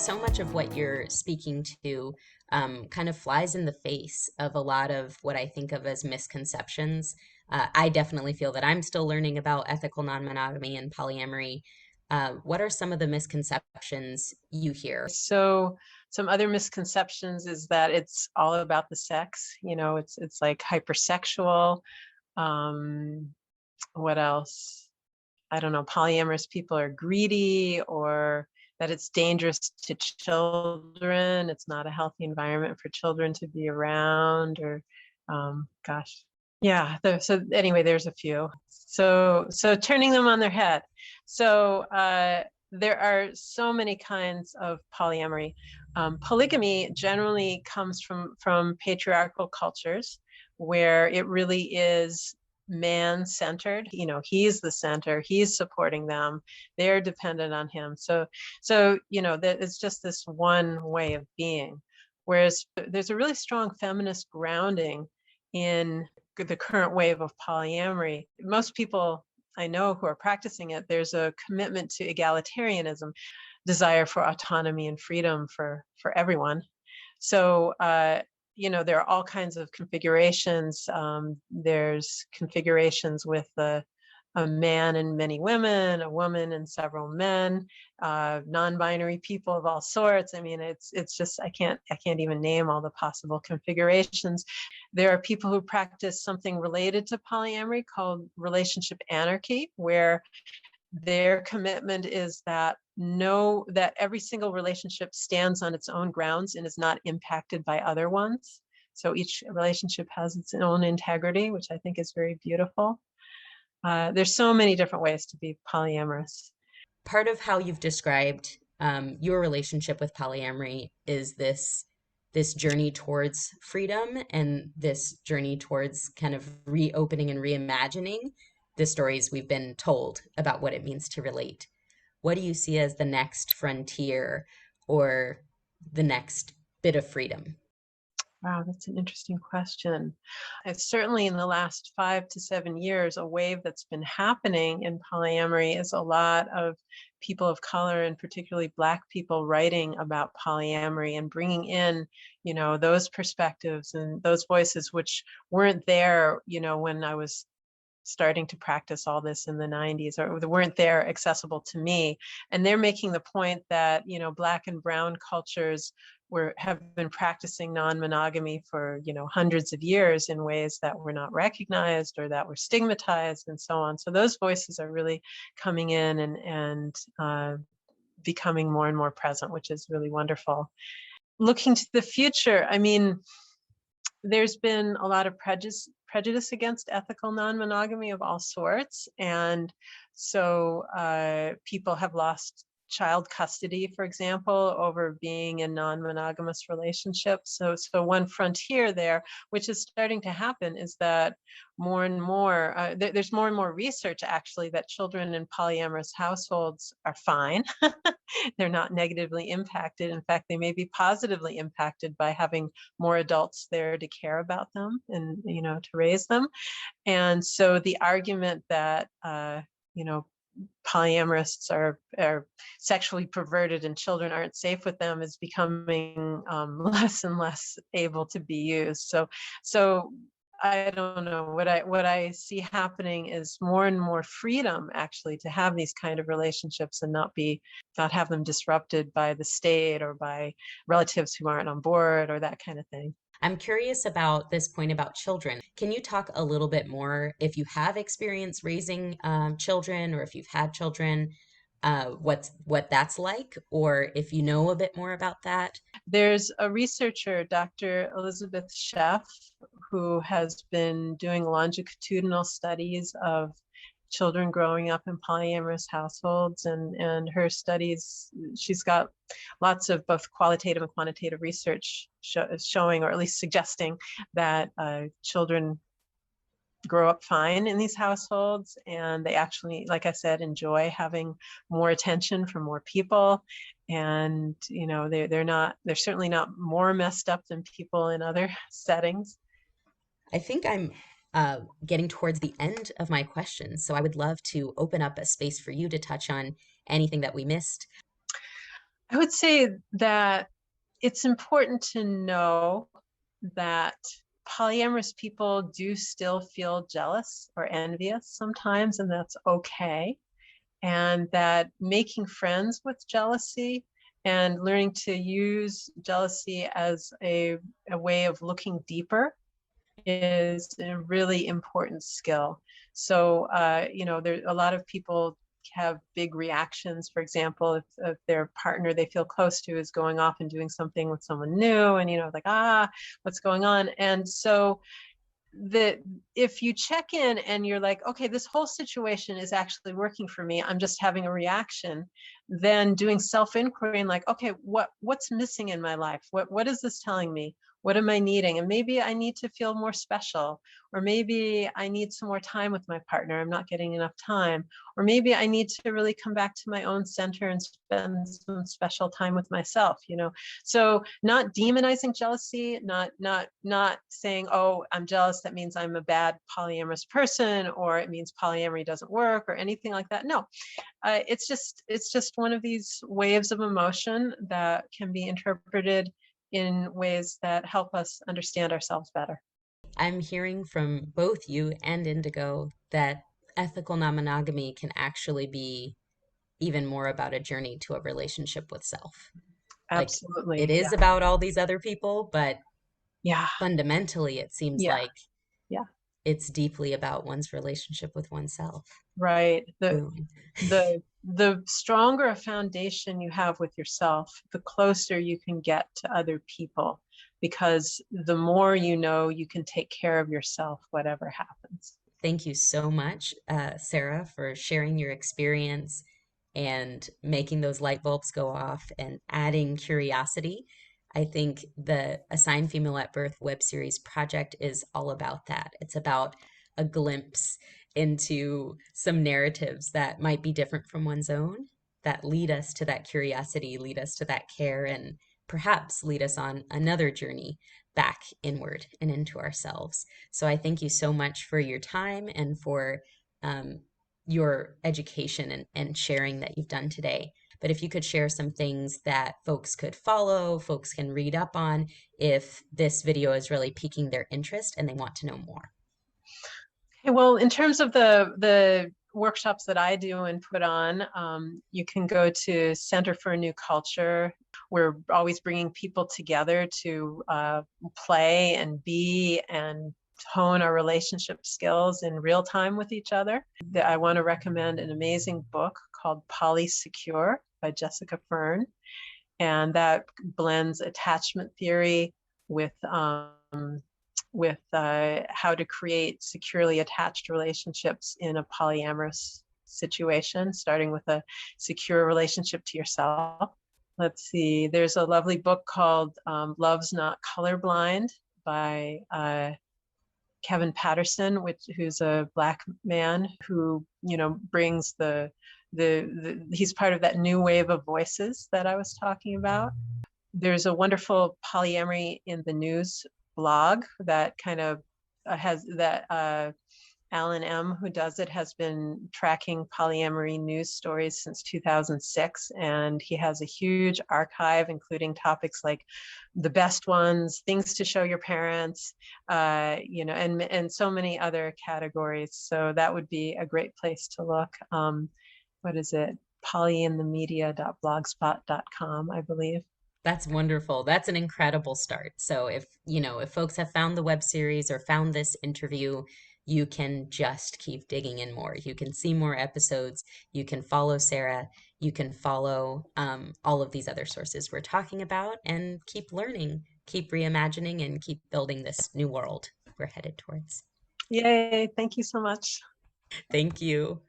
so much of what you're speaking to kind of flies in the face of a lot of what I think of as misconceptions. I definitely feel that I'm still learning about ethical non-monogamy and polyamory. What are some of the misconceptions you hear? So some other misconceptions is that it's all about the sex. It's like hypersexual. Um, what else? I don't know. Polyamorous people are greedy, or that it's dangerous to children. It's not a healthy environment for children to be around, or gosh. Yeah. So anyway, there's a few. So turning them on their head. So there are so many kinds of polyamory. Polygamy generally comes from patriarchal cultures, where it really is man-centered. He's the center. He's supporting them. They're dependent on him. So that it's just this one way of being. Whereas there's a really strong feminist grounding in the current wave of polyamory. Most people I know who are practicing it, there's a commitment to egalitarianism, desire for autonomy and freedom for everyone. So there are all kinds of configurations. There's configurations with a man and many women, a woman and several men, non-binary people of all sorts. I mean, it's just I can't even name all the possible configurations. There are people who practice something related to polyamory called relationship anarchy, where their commitment is that every single relationship stands on its own grounds and is not impacted by other ones. So each relationship has its own integrity, which I think is very beautiful. There's so many different ways to be polyamorous. Part of how you've described your relationship with polyamory is this journey towards freedom and this journey towards kind of reopening and reimagining the stories we've been told about what it means to relate. What do you see as the next frontier or the next bit of freedom? Wow, that's an interesting question. It's certainly in the last 5 to 7 years, a wave that's been happening in polyamory is a lot of people of color, and particularly Black people, writing about polyamory and bringing in, those perspectives and those voices which weren't there, when I was starting to practice all this in the 90s, or they weren't there accessible to me. And they're making the point that Black and brown cultures have been practicing non-monogamy for hundreds of years in ways that were not recognized or that were stigmatized and so on. So those voices are really coming in and becoming more and more present, which is really wonderful. Looking to the future, I mean, there's been a lot of prejudice against ethical non-monogamy of all sorts. And so people have lost child custody, for example, over being in non-monogamous relationships. So one frontier there, which is starting to happen, is that more and more, there's more and more research actually that children in polyamorous households are fine. They're not negatively impacted. In fact, they may be positively impacted by having more adults there to care about them and, to raise them. And so the argument that, polyamorists are sexually perverted and children aren't safe with them is becoming less and less able to be used. So I don't know. What I see happening is more and more freedom, actually, to have these kind of relationships and not have them disrupted by the state or by relatives who aren't on board or that kind of thing. I'm curious about this point about children. Can you talk a little bit more if you have experience raising children or if you've had children, what that's like, or if you know a bit more about that? There's a researcher, Dr. Elizabeth Sheff, who has been doing longitudinal studies of children growing up in polyamorous households, and her studies, she's got lots of both qualitative and quantitative research showing, or at least suggesting, that children grow up fine in these households, and they actually, like I said, enjoy having more attention from more people. And they're certainly not more messed up than people in other settings. I think I'm getting towards the end of my questions, so I would love to open up a space for you to touch on anything that we missed. I would say that it's important to know that polyamorous people do still feel jealous or envious sometimes, and that's okay. And that making friends with jealousy and learning to use jealousy as a way of looking deeper is a really important skill. So, there a lot of people have big reactions. For example, if their partner they feel close to is going off and doing something with someone new, and like, what's going on? And so that if you check in and you're like, okay, this whole situation is actually working for me, I'm just having a reaction, then doing self-inquiry and like, okay, what's missing in my life? What is this telling me? What am I needing? And maybe I need to feel more special, or maybe I need some more time with my partner. I'm not getting enough time. Or maybe I need to really come back to my own center and spend some special time with myself. So not demonizing jealousy, not saying, oh, I'm jealous, that means I'm a bad polyamorous person, or it means polyamory doesn't work, or anything like that. No, it's just one of these waves of emotion that can be interpreted in ways that help us understand ourselves better. I'm hearing from both you and Indigo that ethical non-monogamy can actually be even more about a journey to a relationship with self. Like it Absolutely. is Yeah. about all these other people, but Yeah. fundamentally it seems Yeah. like Yeah. it's deeply about one's relationship with oneself. Right. The Ooh. the the stronger a foundation you have with yourself, the closer you can get to other people, because the more you know, you can take care of yourself, whatever happens. Thank you so much, Sarah, for sharing your experience and making those light bulbs go off and adding curiosity. I think the Assigned Female at Birth web series project is all about that. It's about a glimpse into some narratives that might be different from one's own, that lead us to that curiosity, lead us to that care, and perhaps lead us on another journey back inward and into ourselves. So I thank you so much for your time and for um, your education and sharing that you've done today. But if you could share some things that folks could follow, folks can read up on if this video is really piquing their interest and they want to know more. Okay, well, in terms of the workshops that I do and put on, you can go to Center for a New Culture. We're always bringing people together to play and be and hone our relationship skills in real time with each other. I want to recommend an amazing book called Polysecure by Jessica Fern, and that blends attachment theory with how to create securely attached relationships in a polyamorous situation, starting with a secure relationship to yourself. Let's see, there's a lovely book called Love's Not Colorblind by Kevin Patterson, who's a Black man who, brings he's part of that new wave of voices that I was talking about. There's a wonderful polyamory in the news blog that kind of has that Alan M., who does it, has been tracking polyamory news stories since 2006, and he has a huge archive, including topics like the best ones, things to show your parents, and so many other categories. So that would be a great place to look. What is it? polyinthemedia.blogspot.com, I believe. That's wonderful. That's an incredible start. So if folks have found the web series or found this interview, you can just keep digging in more. You can see more episodes. You can follow Sarah. You can follow all of these other sources we're talking about and keep learning, keep reimagining, and keep building this new world we're headed towards. Yay, thank you so much. Thank you.